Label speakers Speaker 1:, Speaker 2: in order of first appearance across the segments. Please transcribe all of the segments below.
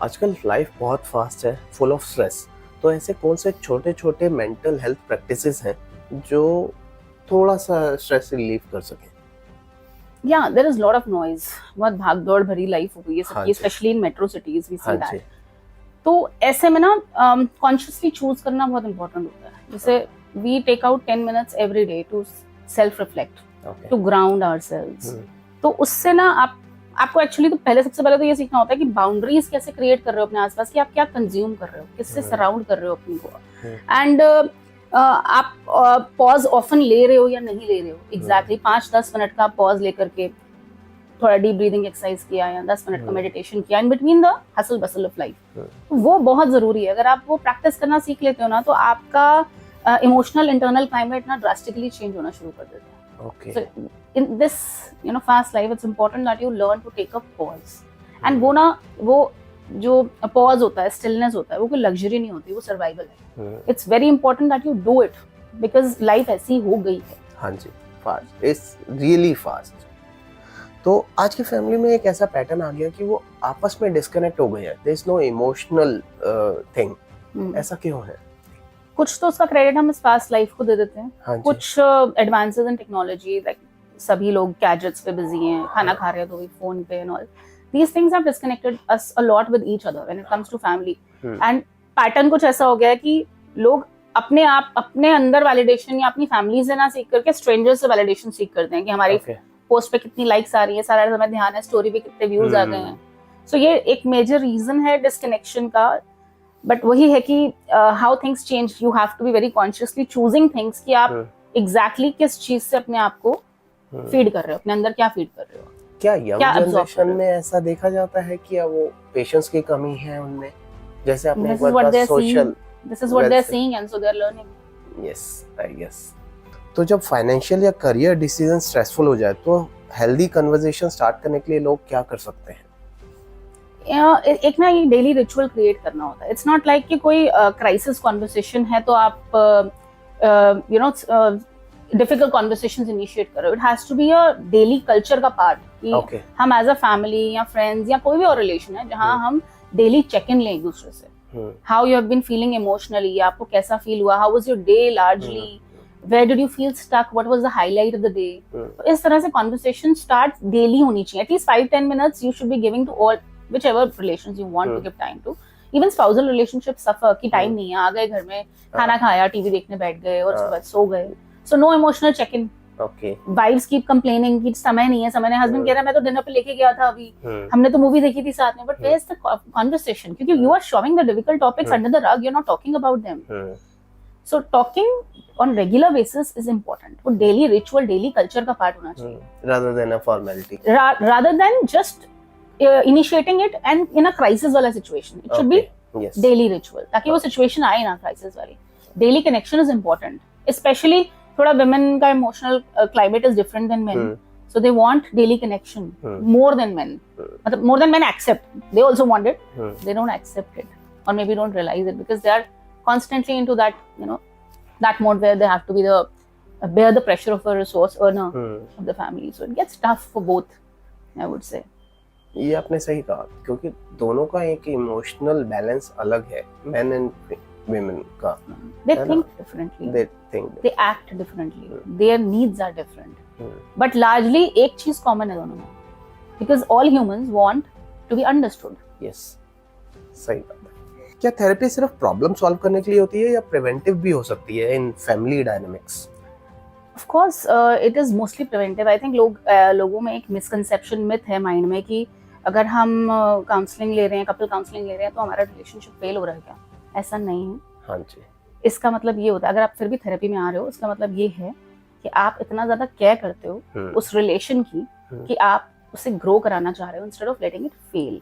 Speaker 1: आजकल लाइफ बहुत फास्ट है, फुल ऑफ स्ट्रेस। तो ऐसे कौन से छोटे छोटे मेंटल हेल्थ प्रैक्टिसेस हैं जो थोड़ा सा स्ट्रेस रिलीव कर सकें?
Speaker 2: Yeah, there is a lot of noise. बहुत भाग दौड़ भरी लाइफ हो गई है
Speaker 1: हाँ
Speaker 2: सबकी,
Speaker 1: जी।
Speaker 2: Specially in metro cities we
Speaker 1: हाँ
Speaker 2: सी
Speaker 1: जी।
Speaker 2: दैट। तो ऐसे में ना कॉन्शियसली चूज करना बहुत इंपॉर्टेंट होता है। जैसे we take out 10 minutes every day to self reflect,
Speaker 1: okay.
Speaker 2: To ground ourselves. तो उससे ना आपको एक्चुअली तो पहले सबसे पहले तो ये सीखना होता है कि बाउंड्रीज कैसे क्रिएट कर रहे हो अपने आसपास, कि आप क्या कंज्यूम कर रहे हो, किससे सराउंड कर रहे हो अपनी को। एंड आप पॉज ऑफन ले रहे हो या नहीं ले रहे हो। एग्जैक्टली 5-10 मिनट का पॉज लेकर के थोड़ा डीप ब्रीदिंग एक्सरसाइज किया या 10 मिनट का मेडिटेशन किया in between the hustle bustle of life, वो बहुत जरूरी है। अगर आप वो प्रैक्टिस करना सीख लेते हो ना, तो आपका इमोशनल इंटरनल क्लाइमेट ना ड्रास्टिकली चेंज होना शुरू कर देता है।
Speaker 1: Okay.
Speaker 2: So in this fast life, it's important that you learn to take a pause. And वो जो pause होता है, stillness होता है, वो कोई luxury नहीं होती, वो survival है। It's very important that you do it because life ऐसी हो गई है।
Speaker 1: हाँ जी, फास्ट, इट्स रियली फास्ट। तो आज की फैमिली में एक ऐसा पैटर्न आ गया कि वो आपस में डिस्कनेक्ट हो गए हैं। There is no emotional thing. ऐसा क्यों है?
Speaker 2: कुछ तो उसका क्रेडिट हम इस फास्ट लाइफ को दे देते हैं।
Speaker 1: हाँ जी।
Speaker 2: कुछ एडवांसेस इन टेक्नोलॉजी, लाइक सभी लोग गैजेट्स पे बिजी हैं, खाना खा रहे हैं तो भी फोन पे and all. These things have disconnected us a lot with each other when it comes to family. And pattern कुछ ऐसा हो गया है कि लोग अपने अंदर वैलिडेशन या अपनी फैमिली से ना सीख करके स्ट्रेंजर्स से वैलिडेशन सीख करते हैं कि हमारी पोस्ट पे कितनी लाइक्स आ रही है, सारा समय ध्यान है स्टोरी पे कितने व्यूज आ गए हैं। सो ये एक मेजर रीजन है डिस्कनेक्शन का। बट वही है कि how things change, you have to be very consciously choosing things कि आप एग्जैक्टली किस चीज से अपने आप को फीड कर रहे हो, अपने अंदर क्या फीड कर रहे हो।
Speaker 1: क्या यंग जनरेशन में ऐसा देखा जाता है कि वो पेशेंस की कमी है उनमें? जैसे आपने एक बार कहा social,
Speaker 2: this is what they are seeing and so they are learning.
Speaker 1: Yes, I guess. तो जब फाइनेंशियल या करियर डिसीजन स्ट्रेसफुल हो जाए तो हेल्दी कन्वर्सेशन स्टार्ट करने के लिए लोग क्या कर सकते हैं?
Speaker 2: एक ना ये डेली रिचुअल क्रिएट करना होता है। इट्स नॉट लाइक कि कोई क्राइसिस कॉन्वर्सेशन है तो आप डिफिकल्ट कॉन्वर्सेशंस इनिशिएट करो। It has to be a daily culture का पार्ट कि हम एज अ फैमिली या फ्रेंड्स या कोई भी और रिलेशन है जहां हम डेली चेक इन लें एक दूसरे से। How you have been feeling emotionally, आपको कैसा फील हुआ, how was your day largely, where did you feel stuck, what was the highlight of the day। तो इस तरह से conversation start daily होनी चाहिए। at least 5-10 minutes you should be giving to all whichever relations you want to give time to। even spousal relationships suffer कि time नहीं है, आ गए घर में, खाना खाया, टीवी देखने बैठ गए और उसके बाद सो गए। so no emotional check in।
Speaker 1: okay।
Speaker 2: wives keep complaining कि समय नहीं है, समय नहीं। husband कह रहा है मैं तो डिनर पे लेके गया था अभी, हमने तो मूवी देखी थी साथ में, but where is the conversation? क्योंकि you are shoving the difficult topics under the rug, you're not talking about them। So talking on regular basis is important। वो daily ritual, daily culture का part होना चाहिए,
Speaker 1: rather than a formality।
Speaker 2: rather than just initiating it and in a crisis वाला situation। It should be daily ritual ताकि वो situation आए ना crisis वाली। Daily connection is important, especially थोड़ा women का emotional climate is different than men। So they want daily connection more than men। मतलब more than men accept, they also want it, they don't accept it or maybe don't realize it because they are constantly into that that mode where they have to be bear the pressure of a resource earner of the family। So it gets tough for both, I would say।
Speaker 1: ये आपने सही कहा, क्योंकि दोनों का एक emotional balance अलग है, मेन एंड women का।
Speaker 2: they think differently, they act differently, their needs are different, but largely एक चीज common है दोनों में, because all humans want to be understood।
Speaker 1: yes, सही बात है। क्या थेरेपी सिर्फ प्रॉब्लम सॉल्व करने के लिए होती है या प्रिवेंटिव भी हो सकती है in family dynamics?
Speaker 2: Of course, it is mostly preventive। I think लोगों में एक मिसकंसेप्शन मिथ है माइंड में कि अगर हम काउंसलिंग ले रहे हैं, कपल काउंसलिंग ले रहे हैं तो हमारा रिलेशनशिप फेल हो रहा है क्या? ऐसा नहीं है।
Speaker 1: हाँ जी।
Speaker 2: इसका मतलब ये होता है, अगर आप फिर भी थेरेपी में आ रहे हो, उसका मतलब ये है कि आप इतना ज्यादा केयर करते हो उस रिलेशन की कि आप उसे ग्रो कराना चाह रहे हो instead of letting it fail.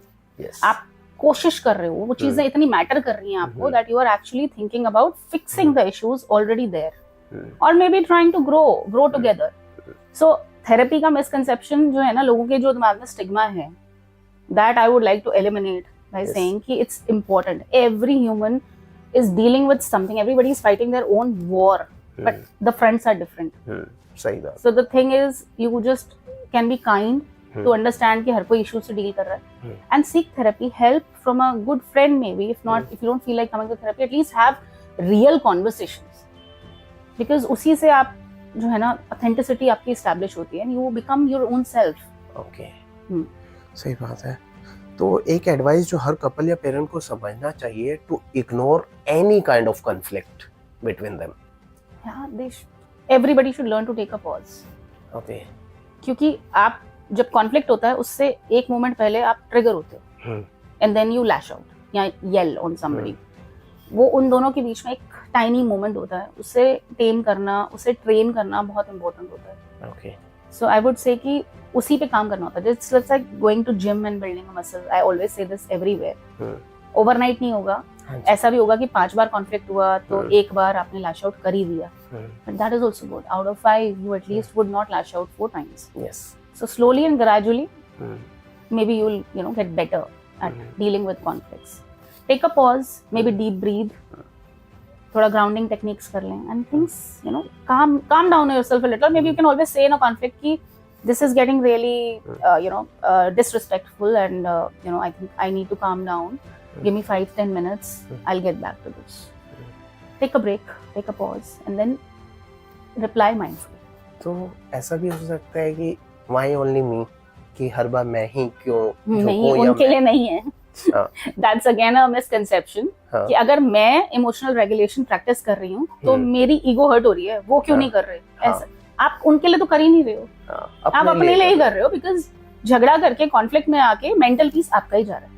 Speaker 2: आप कोशिश कर रहे हो, वो चीजें इतनी मैटर कर रही हैं आपको that you are actually thinking about fixing the issues already there और may be trying to grow together. So therapy का मिसकंसेप्शन जो है ना, लोगों के जो दिमाग में स्टिग्मा है, that I would like to eliminate by saying कि it's important. Every human is dealing with something, everybody is fighting their own war, but the fronts are different।
Speaker 1: सही बात।
Speaker 2: So the thing is you just can be kind to understand कि हर कोई issue से deal कर रहा है, and seek therapy, help from a good friend maybe, if not, if you don't feel like coming to therapy, at least have real conversations, because उसी से आप जो है ना authenticity आपकी establish होती है and you become your own self.
Speaker 1: Okay. सही बात है. तो एक एडवाइस जो हर कपल या पेरेंट को समझना चाहिए, to ignore any kind of conflict between them.
Speaker 2: Everybody should learn to take a pause.
Speaker 1: Okay.
Speaker 2: क्योंकि आप जब कॉन्फ्लिक्ट होता है उससे एक मोमेंट पहले आप ट्रिगर होते हो and then you lash out या येल ऑन समबडी. वो उन दोनों के बीच में एक टाइनी मोमेंट होता है, उसे टेम करना, उसे ट्रेन करना बहुत इंपॉर्टेंट होता है.
Speaker 1: Okay.
Speaker 2: सो आई वुड से कि उसी पे काम करना होता है. It's like going to gym and building a muscle. I always say this everywhere. Overnight नहीं होगा. ऐसा भी होगा कि 5 बार कॉन्फ्लिक्ट हुआ तो एक बार आपने लैश आउट कर ही दिया, but that is also good. Out of 5 you at least would not lash out 4 times.
Speaker 1: Yes.
Speaker 2: So slowly and gradually maybe you'll get better at dealing with conflicts. Take a pause, maybe deep breathe, थोड़ा grounding techniques कर लें and things calm down yourself a little. Maybe you can always say in a conflict कि this is getting really disrespectful and I think I need to calm down. Give me 5-10 minutes. I'll get back to this. Take a break, take a pause, and then reply mindfully.
Speaker 1: तो ऐसा भी हो सकता है कि why only me, कि हर बार मैं ही क्यों
Speaker 2: नहीं, उनके लिए नहीं है. That's again a misconception. कि अगर मैं इमोशनल रेगुलेशन प्रैक्टिस कर रही हूँ तो मेरी ईगो हर्ट हो रही है, वो क्यों नहीं कर रहे? ऐसा आप उनके लिए तो कर ही नहीं रहे हो, आप अपने लिए ही कर रहे हो. बिकॉज झगड़ा करके कॉन्फ्लिक्ट में आके मेंटल पीस आपका ही जा रहा है.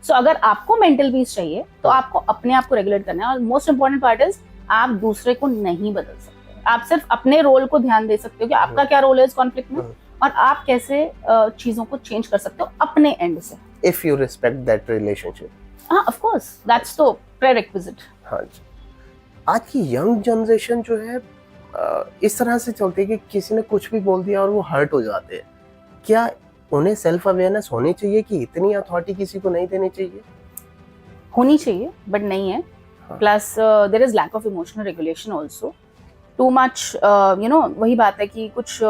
Speaker 2: सो अगर आपको मेंटल पीस चाहिए तो आपको अपने आप को रेगुलेट करना है. और मोस्ट इंपॉर्टेंट पार्ट इज आप दूसरे को नहीं बदल सकते. आप सिर्फ अपने रोल को ध्यान दे सकते हो कि आपका क्या रोल है इस कॉन्फ्लिक्ट में और आप कैसे चीजों को चेंज कर सकते हो अपने एंड से.
Speaker 1: If you respect that relationship.
Speaker 2: हाँ, ऑफ कोर्स, दैट्स द प्रेरिक्विजिट.
Speaker 1: हाँ जी. आज की यंग जनरेशन जो है इस तरह से चलती है कि किसी ने कुछ भी बोल दिया और वो हर्ट हो जाते हैं. क्या उन्हें सेल्फ अवेयरनेस होनी चाहिए कि इतनी अथॉरिटी किसी को नहीं देनी चाहिए?
Speaker 2: होनी चाहिए, बट नहीं है. Plus there is lack of emotional regulation also. Too much वही बात है कि कुछ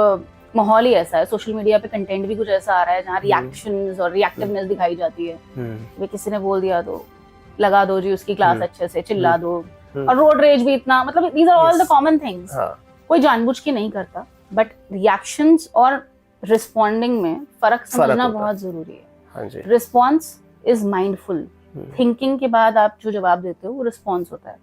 Speaker 2: माहौल ही ऐसा है, सोशल मीडिया पे कंटेंट भी कुछ ऐसा आ रहा है जहाँ रिएक्शंस और रिएक्टिवनेस दिखाई जाती है. वे किसी ने बोल दिया तो लगा दो जी उसकी क्लास अच्छे से, चिल्ला दो. और रोड रेज भी इतना, मतलब these are all the common things. कोई जानबूझ के नहीं करता, बट रिएक्शंस और रिस्पॉन्डिंग में फर्क समझना बहुत जरूरी है. Response is mindful. थिंकिंग के बाद आप जो जवाब देते हो वो रिस्पॉन्स होता है,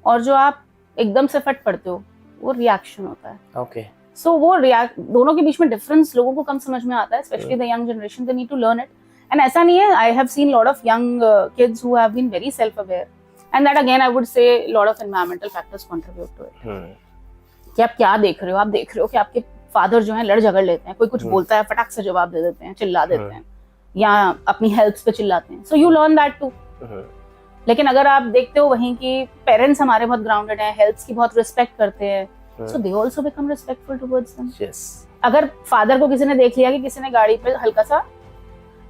Speaker 2: और जो आप एकदम से फट पड़ते हो वो रिएक्शन होता है.
Speaker 1: ओके.
Speaker 2: सो वो दोनों के बीच में डिफरेंस लोगों को कम समझ में आता है, specially the young generation. They need to learn it. And ऐसा नहीं है, I have seen lot of young kids who have been very self aware, and that again I would say lot of environmental factors contribute to it. कि आप क्या देख रहे हो? आप देख रहे हो कि आपके फादर जो है लड़ झगड़ लेते हैं, कोई कुछ बोलता है फटाक से जवाब दे देते हैं, चिल्ला देते हैं, या अपनी हेल्थ पे चिल्लाते हैं. So you learn that too. लेकिन अगर आप देखते हो वहीं कि पेरेंट्स हमारे बहुत ग्राउंडेड हैं, हेल्थ की बहुत रिस्पेक्ट करते हैं, so they also become respectful towards them. अगर फादर को किसी ने देख लिया कि किसी ने गाड़ी पे हल्का सा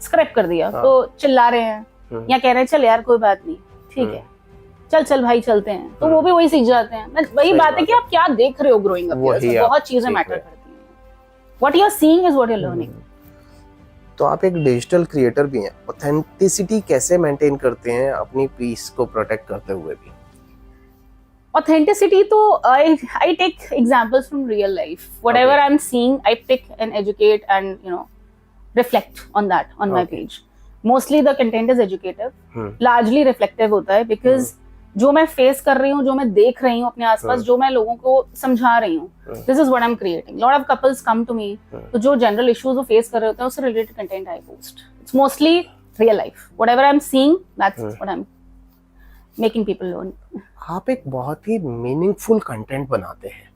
Speaker 2: स्क्रैप कर दिया तो चिल्ला रहे हैं या कह रहे हैं चल यार कोई बात नहीं, ठीक है, चल भाई चलते हैं, तो वो भी वही सीख जाते हैं. वही बात है कि आप क्या देख रहे हो ग्रोइंग अप. बहुत चीजें मैटर करती हैं. What you are seeing is what you are learning.
Speaker 1: तो आप एक डिजिटल क्रिएटर भी हैं. ऑथेंटिसिटी कैसे मेंटेन करते हैं अपनी पीस को प्रोटेक्ट करते हुए भी?
Speaker 2: Authenticity, तो I take examples from real life. Whatever I'm seeing, I pick and educate and reflect on that on my page. Mostly the content is educative, largely reflective होता है, because जो मैं face कर रही हूँ, जो मैं देख रही हूँ अपने आसपास, जो मैं लोगों को समझा रही हूँ, this is what I'm creating. Lot of couples come to me, तो जो general issues वो फेस कर रहे होते हैं उससे related content I post. It's mostly real life. Whatever I'm seeing, that's what I'm making people learn.
Speaker 1: आप एक बहुत ही मीनिंगफुल कंटेंट बनाते हैं,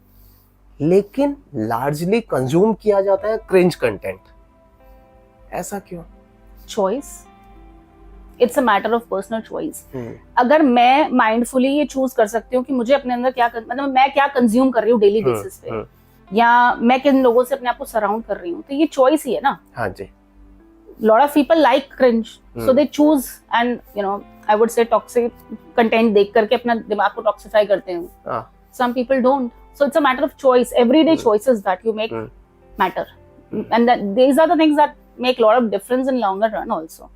Speaker 1: लेकिन लार्जली कंज्यूम किया जाता है क्रिंज कंटेंट. ऐसा क्यों?
Speaker 2: Choice. It's a matter of personal choice. अगर मैं माइंडफुली ये चूज कर सकती हूँ कि मुझे अपने अंदर क्या, मतलब मैं क्या कंज्यूम कर रही हूँ डेली बेसिस पे, या मैं किन लोगों से अपने आप को सराउंड कर रही हूँ, तो ये चॉइस ही है ना.
Speaker 1: हाँ जी.
Speaker 2: Lot of people like cringe, so they choose, and I would say toxic content देख करके अपना दिमाग को टॉक्सिफाई करते हैं. Some people don't. So it's a matter of choice. Everyday choices that you make matter. and that these are the things that make a lot of difference in longer run also.